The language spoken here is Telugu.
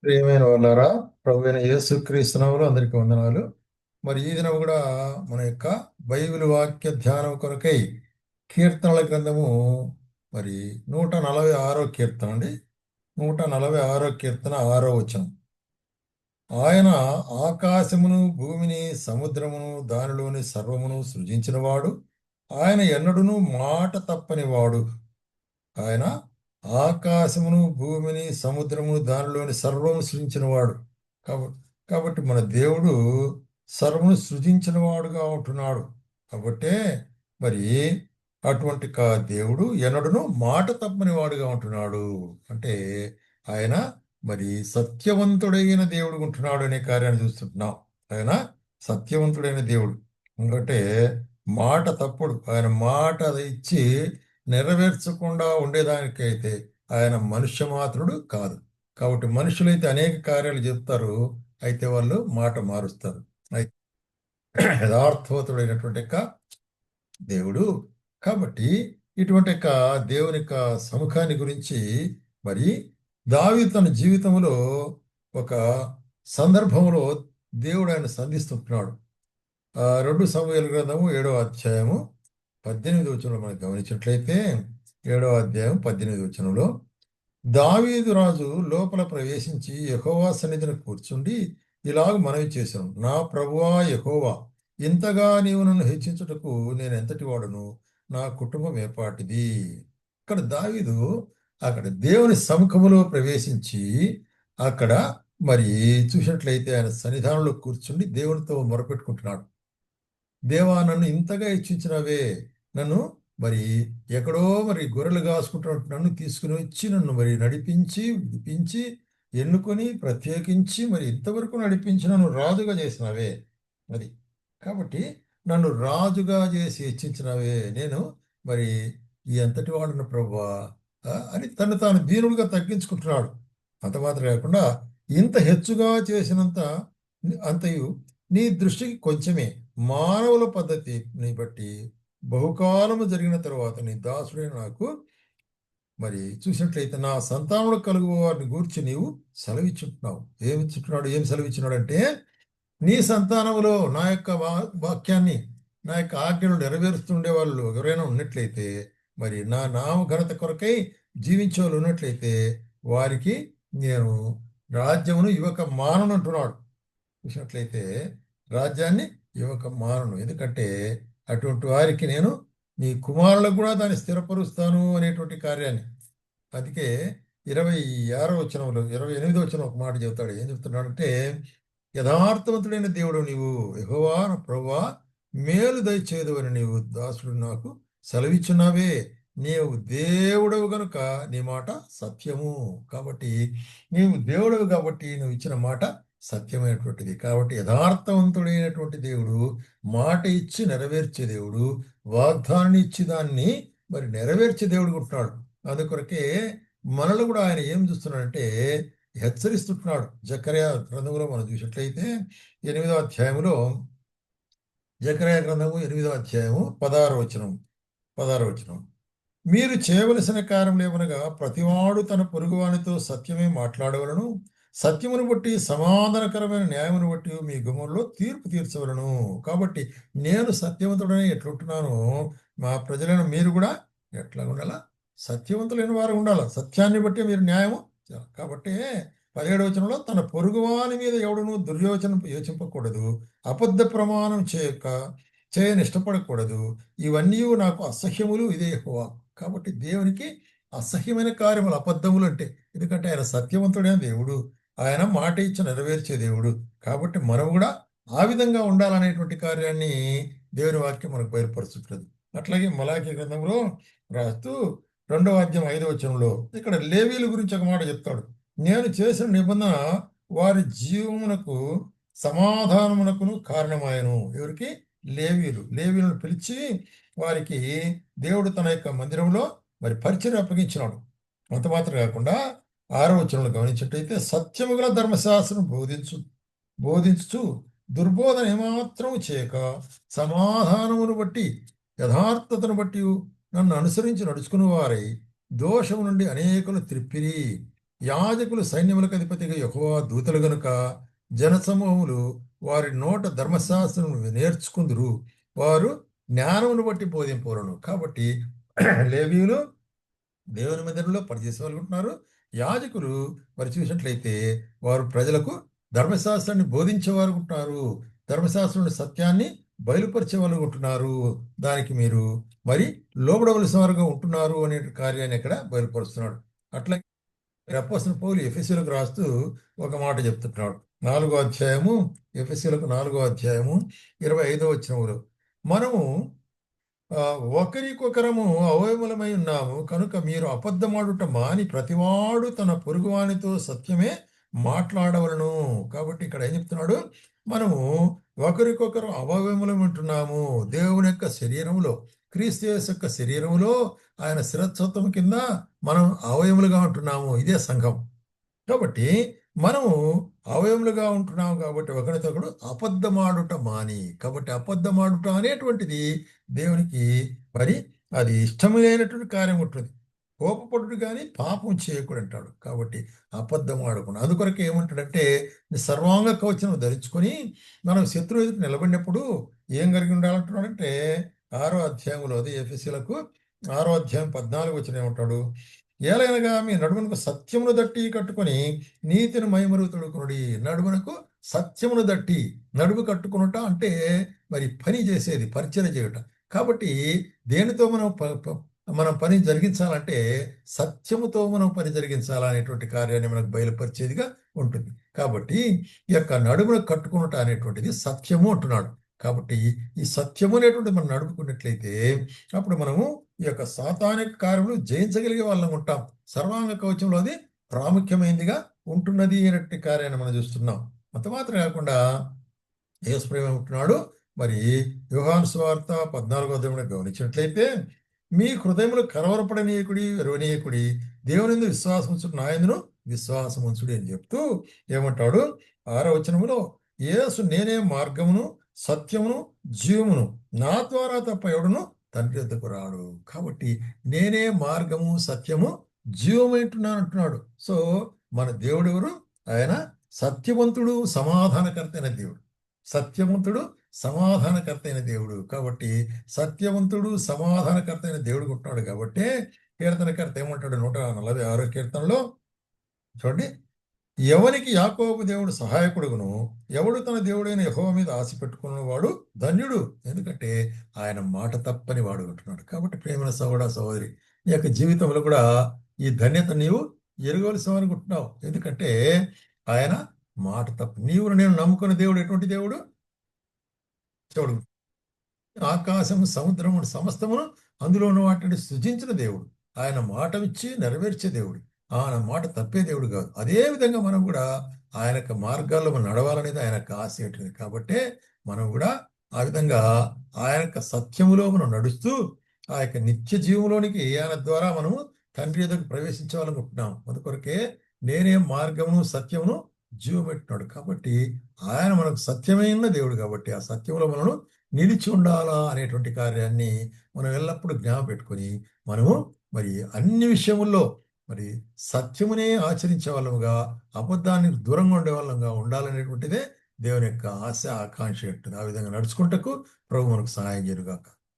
ప్రియమైన వాళ్ళారా, ప్రభు అయిన యేసుక్రీస్తు నామములో అందరికీ వందనాలు. మరి ఈ దినం కూడా మన యొక్క బైబిల్ వాక్య ధ్యానం కొరకై కీర్తనల గ్రంథము మరి 146 కీర్తన అండి. 146 కీర్తన 6వ వచనం. ఆయన ఆకాశమును భూమిని సముద్రమును దానిలోని సర్వమును సృజించినవాడు. ఆయన ఎన్నడును మాట తప్పనివాడు. ఆయన ఆకాశమును భూమిని సముద్రమును దానిలోని సర్వము సృజించినవాడు. కాబట్టి కాబట్టి మన దేవుడు సర్వమును సృజించిన వాడుగా ఉంటున్నాడు. కాబట్టే మరి అటువంటి దేవుడు ఎన్నడును మాట తప్పని వాడుగా ఉంటున్నాడు. అంటే ఆయన మరి సత్యవంతుడైన దేవుడు ఉంటున్నాడు అనే కార్యాన్ని చూస్తుంటున్నాం. ఆయన సత్యవంతుడైన దేవుడు. ఎందుకంటే మాట తప్పుడు, ఆయన మాట ఇచ్చి నెరవేర్చకుండా ఉండేదానికైతే ఆయన మనుష్య మాత్రుడు కాదు. కాబట్టి మనుషులైతే అనేక కార్యాలు చెప్తారు, అయితే వాళ్ళు మాట మారుస్తారు. అయితే యథార్థవంతుడైనటువంటి యొక్క దేవుడు. కాబట్టి ఇటువంటి యొక్క దేవుని యొక్క సముఖాన్ని గురించి మరి దావీదు తన జీవితంలో ఒక సందర్భంలో దేవుడు ఆయన సంధిస్తుంటున్నాడు. 2 సమూయేలు గ్రంథము 7వ అధ్యాయము 18వ వచనంలో మనం గమనించినట్లయితే, 7వ అధ్యాయం 18వ వచనంలో, దావీదు రాజు లోపల ప్రవేశించి యెహోవా సన్నిధిని కూర్చుండి ఇలాగ మనవి చేశాను, నా ప్రభువా యెహోవా, ఇంతగా నీవు నన్ను హెచ్చించుటకు నేను ఎంతటి వాడును, నా కుటుంబం ఏపాటిది. ఇక్కడ దావీదు అక్కడ దేవుని సముఖములో ప్రవేశించి అక్కడ మరి చూసినట్లయితే ఆయన సన్నిధానంలో కూర్చుండి దేవునితో మొరపెట్టుకుంటున్నాడు. దేవా, నన్ను ఇంతగా హెచ్చించినవే, నన్ను మరి ఎక్కడో మరి గొర్రెలు కాసుకుంటున్నట్టు నన్ను తీసుకుని వచ్చి నన్ను మరి నడిపించి విడిపించి ఎన్నుకొని ప్రత్యేకించి మరి ఇంతవరకు నడిపించి నన్ను రాజుగా చేసినవే. అది కాబట్టి నన్ను రాజుగా చేసి హెచ్చించినవే, నేను మరి ఈ అంతటి వాడున ప్రభువా అని తను తాను దీనుడుగా తగ్గించుకుంటున్నాడు. అంత మాత్రం కాకుండా ఇంత హెచ్చుగా చేసినంత అంతయు నీ దృష్టికి కొంచెమే, మానవుల పద్ధతిని బట్టి బహుకాలము జరిగిన తరువాత నీ దాసుడైన నాకు మరి చూసినట్లయితే నా సంతానములు కలుగు వారిని గూర్చి నీవు సెలవిచ్చుంటున్నావు. ఏం సెలవిచ్చున్నాడు అంటే, నీ సంతానములో నా యొక్క వాక్యాన్ని, నా యొక్క ఆజ్ఞలు నెరవేరుస్తుండే వాళ్ళు ఎవరైనా ఉన్నట్లయితే, మరి నా నామ ఘనత కొరకై జీవించే వాళ్ళు ఉన్నట్లయితే వారికి నేను రాజ్యమును ఇవ్వక మానను అంటున్నాడు. చూసినట్లయితే రాజ్యాన్ని ఇవ్వక మానను, ఎందుకంటే అటువంటి వారికి నేను నీ కుమారులకు కూడా దాన్ని స్థిరపరుస్తాను అనేటువంటి కార్యాన్ని. అందుకే 26వ వచనంలో 28వ వచనం ఒక మాట చెబుతాడు. ఏం చెప్తున్నాడంటే, యథార్థవంతుడైన దేవుడు నీవు యెహోవా ప్రభువా, మేలు దయచేదు అని నీవు దాసుడు నాకు సెలవిచ్చున్నావే. నీవు దేవుడవు గనుక నీ మాట సత్యము. కాబట్టి నీవు దేవుడవు కాబట్టి నువ్వు ఇచ్చిన మాట సత్యమైనటువంటిది. కాబట్టి యథార్థవంతుడైనటువంటి దేవుడు, మాట ఇచ్చి నెరవేర్చే దేవుడు, వాగ్దానాన్ని ఇచ్చి దాన్ని మరి నెరవేర్చే దేవుడు ఉంటున్నాడు. అందుకొరకే మనలో కూడా ఆయన ఏం చూస్తున్నాడంటే హెచ్చరిస్తుంటున్నాడు. జకర్యా గ్రంథంలో మనం చూసినట్లయితే 8వ అధ్యాయంలో, జకర్యా గ్రంథము 8వ అధ్యాయము 16వ వచనం, మీరు చేయవలసిన కార్యములు ఏమనగా ప్రతివాడు తన పొరుగువానితో సత్యమే మాట్లాడవలను, సత్యమును బట్టి సమాధానకరమైన న్యాయమును బట్టి మీ గుమ్మంలో తీర్పు తీర్చవలను. కాబట్టి నేను సత్యవంతుడని ఎట్లుంటున్నానో మా ప్రజలైన మీరు కూడా ఎట్లా ఉండాలా, సత్యవంతులైన వారు ఉండాలి. సత్యాన్ని బట్టి మీరు న్యాయము కాబట్టి 17వ వచనంలో, తన పొరుగువాని మీద ఎవడును దుర్యోచన యోచింపకూడదు, అబద్ధ ప్రమాణం చేయని ఇష్టపడకూడదు, ఇవన్నీ నాకు అసహ్యములు, ఇదే యెహోవా. కాబట్టి దేవునికి అసహ్యమైన కార్యములు అబద్ధములు అంటే, ఎందుకంటే ఆయన సత్యవంతుడైన దేవుడు, ఆయన మాట ఇచ్చి నెరవేర్చే దేవుడు. కాబట్టి మనం కూడా ఆ విధంగా ఉండాలనేటువంటి కార్యాన్ని దేవుని వాక్యం మనకు బయలుపరుచుంటుంది. అట్లాగే మలాకీ గ్రంథంలో రాస్తూ 2వ అధ్యాయం 5వ వచనంలో ఇక్కడ లేవీల గురించి ఒక మాట చెప్తాడు. నేను చేసిన నిబంధన వారి జీవమునకు సమాధానమునకును కారణమాయను. ఎవరికి? లేవీలను పిలిచి వారికి దేవుడు తన యొక్క మందిరంలో మరి పరిచయం అప్పగించినాడు. అంత మాత్రం కాకుండా 6వ వచనంలో గమనించినట్టయితే, సత్యము గల ధర్మశాస్త్రం బోధించుచు దుర్బోధన ఏమాత్రం చేయక సమాధానమును బట్టి యథార్థతను బట్టి నన్ను అనుసరించి నడుచుకుని వారై దోషము నుండి అనేకులు త్రిప్పిరి. యాజకులు సైన్యములకు అధిపతిగా యెహోవా దూతలు గనుక జనసమూహములు వారి నోట ధర్మశాస్త్రం నేర్చుకుందురు, వారు జ్ఞానమును బట్టి బోధింపవలను. కాబట్టి లేవీయులు దేవుని మందిరంలో పనిచేసే వాళ్ళు ఉంటున్నారు. యాజకులు మరి చూసినట్లయితే వారు ప్రజలకు ధర్మశాస్త్రాన్ని బోధించేవారు ఉంటున్నారు. ధర్మశాస్త్రం సత్యాన్ని బయలుపరిచే వాళ్ళు ఉంటున్నారు. దానికి మీరు మరి లోబడవలసిన వారుగా ఉంటున్నారు అనే కార్యాన్ని ఇక్కడ బయలుపరుస్తున్నాడు. అట్లా అపోస్తలుడు పౌలు ఎఫెసీయులకు రాస్తూ ఒక మాట చెప్తున్నాడు. 4వ అధ్యాయము, ఎఫెసీయులకు 4వ అధ్యాయము 25వ వచనములో మనము ఒకరికొకరము అవయములమై ఉన్నాము కనుక మీరు అబద్ధమాడుట మాని ప్రతివాడు తన పొరుగువానితో సత్యమే మాట్లాడవలను. కాబట్టి ఇక్కడ ఏం చెప్తున్నాడు, మనము ఒకరికొకరు అవయములం ఉంటున్నాము. దేవుని యొక్క శరీరంలో, క్రీస్తు యేసు యొక్క శరీరంలో ఆయన శిరస్వత్వం కింద మనం అవయములుగా ఉంటున్నాము. ఇదే సంఘం. కాబట్టి మనము అవయములుగా ఉంటున్నాము. కాబట్టి ఒకరితో ఒకడు అబద్ధమాడుట మాని. కాబట్టి అబద్ధమాడుట అనేటువంటిది దేవునికి మరి అది ఇష్టమైనటువంటి కార్యం ఉంటుంది. కోపపడుడు కానీ పాపం చేయకూడదు అంటాడు. కాబట్టి అబద్ధం ఆడకుండా అందుకొరకు ఏమంటాడంటే సర్వాంగ కవచం ధరించుకొని మనం శత్రువు ఎదుట నిలబడినప్పుడు ఏం కలిగి ఉండాలంటున్నాడంటే 6వ అధ్యాయంలో ఎఫెసీయులకు 6వ అధ్యాయం 14 వచనం ఏమంటాడు, ఏలైనగా మీ నడుమునకు సత్యమును దట్టి కట్టుకొని నీతిని మైమరుగు తొడుకునుడి. నడుమునకు సత్యమును దట్టి, నడుము కట్టుకునుట అంటే మరి పని చేసేది, పరిచయం చేయుట. కాబట్టి దేనితో మనం పని జరిగించాలంటే సత్యముతో మనం పని జరిగించాలనేటువంటి కార్యాన్ని మనకు బయలుపరిచేదిగా ఉంటుంది. కాబట్టి ఈ యొక్క నడుమును కట్టుకునుట అనేటువంటిది సత్యము అంటున్నాడు. కాబట్టి ఈ సత్యము అనేటువంటి మనం నడుపుకున్నట్లయితే అప్పుడు మనము ఈ యొక్క సాతానిక కార్యములు జయించగలిగే వాళ్ళం ఉంటాం. సర్వాంగ కవచంలో అది ప్రాముఖ్యమైనదిగా ఉంటున్నది అనేటువంటి కార్యాన్ని మనం చూస్తున్నాం. అంత మాత్రం కాకుండా యేసుప్రభు ఏమంటున్నాడు, మరి యోహాను సువార్త 14వ అధ్యాయంలో గమనించినట్లయితే మీ హృదయములు కలవరపడనీయకుడి, వెరవనీయకుడి, దేవుని యందు విశ్వాసం ఉంచుడు, నా యందును విశ్వాసం ఉంచుడి అని చెప్తూ ఏమంటాడు 6వ వచనములో, యేసు నేనే మార్గమును సత్యమును జీవమును, నా ద్వారా తప్ప ఎవడును తండ్రి వద్దకు రాడు. కాబట్టి నేనే మార్గము సత్యము జీవమైంటున్నాను అంటున్నాడు. సో మన దేవుడు ఎవరు? ఆయన సత్యవంతుడు, సమాధానకర్త అయిన దేవుడు. సత్యవంతుడు, సమాధానకర్త అయిన దేవుడు. కాబట్టి సత్యవంతుడు, సమాధానకర్త అయిన దేవుడు ఉంటున్నాడు. కాబట్టి కీర్తనకర్త ఏమంటాడు 146వ కీర్తనలో చూడండి, ఎవనికి యాకోబు దేవుడు సహాయకుడుగును, ఎవడు తన దేవుడైన యెహోవా మీద ఆశ పెట్టుకున్న వాడు ధన్యుడు, ఎందుకంటే ఆయన మాట తప్పని వాడు అంటున్నాడు. కాబట్టి ప్రేమ సహోదర సహోదరి, నీ యొక్క జీవితంలో కూడా ఈ ధన్యత నీవు ఎరగవలసిన అనుకుంటున్నావు. ఎందుకంటే ఆయన మాట తప్ప. నీవు నేను నమ్ముకున్న దేవుడు ఎటువంటి దేవుడు? చూడు, ఆకాశము సముద్రము సమస్తమును అందులో ఉన్న వాటిని సృజించిన దేవుడు. ఆయన మాట ఇచ్చి నెరవేర్చే దేవుడు. ఆయన మాట తప్పే దేవుడు కాదు. అదే విధంగా మనం కూడా ఆయన యొక్క మార్గాల్లో మనం నడవాలనేది ఆయన యొక్క ఆశ ఉంటుంది. కాబట్టి మనం కూడా ఆ విధంగా ఆయన యొక్క సత్యములో మనం నడుస్తూ ఆ యొక్క నిత్య జీవంలోనికి ఆయన ద్వారా మనము తండ్రి ఎదుగు ప్రవేశించాలనుకుంటున్నాం. అందుకొరకే నేనే మార్గమును సత్యమును జీవబెట్టినాడు. కాబట్టి ఆయన మనకు సత్యమైన దేవుడు. కాబట్టి ఆ సత్యంలో మనను నిలిచి ఉండాలా అనేటువంటి కార్యాన్ని మనం ఎల్లప్పుడూ జ్ఞాపకం పెట్టుకొని మనము మరి అన్ని విషయముల్లో మరి సత్యమునే ఆచరించే వాళ్ళముగా, అబద్ధానికి దూరంగా ఉండే వాళ్ళంగా ఉండాలనేటువంటిదే దేవుని యొక్క ఆశ, ఆకాంక్ష ఉంటుంది. ఆ విధంగా నడుచుకుంటకు ప్రభు మనకు సహాయం చేయనుగాక.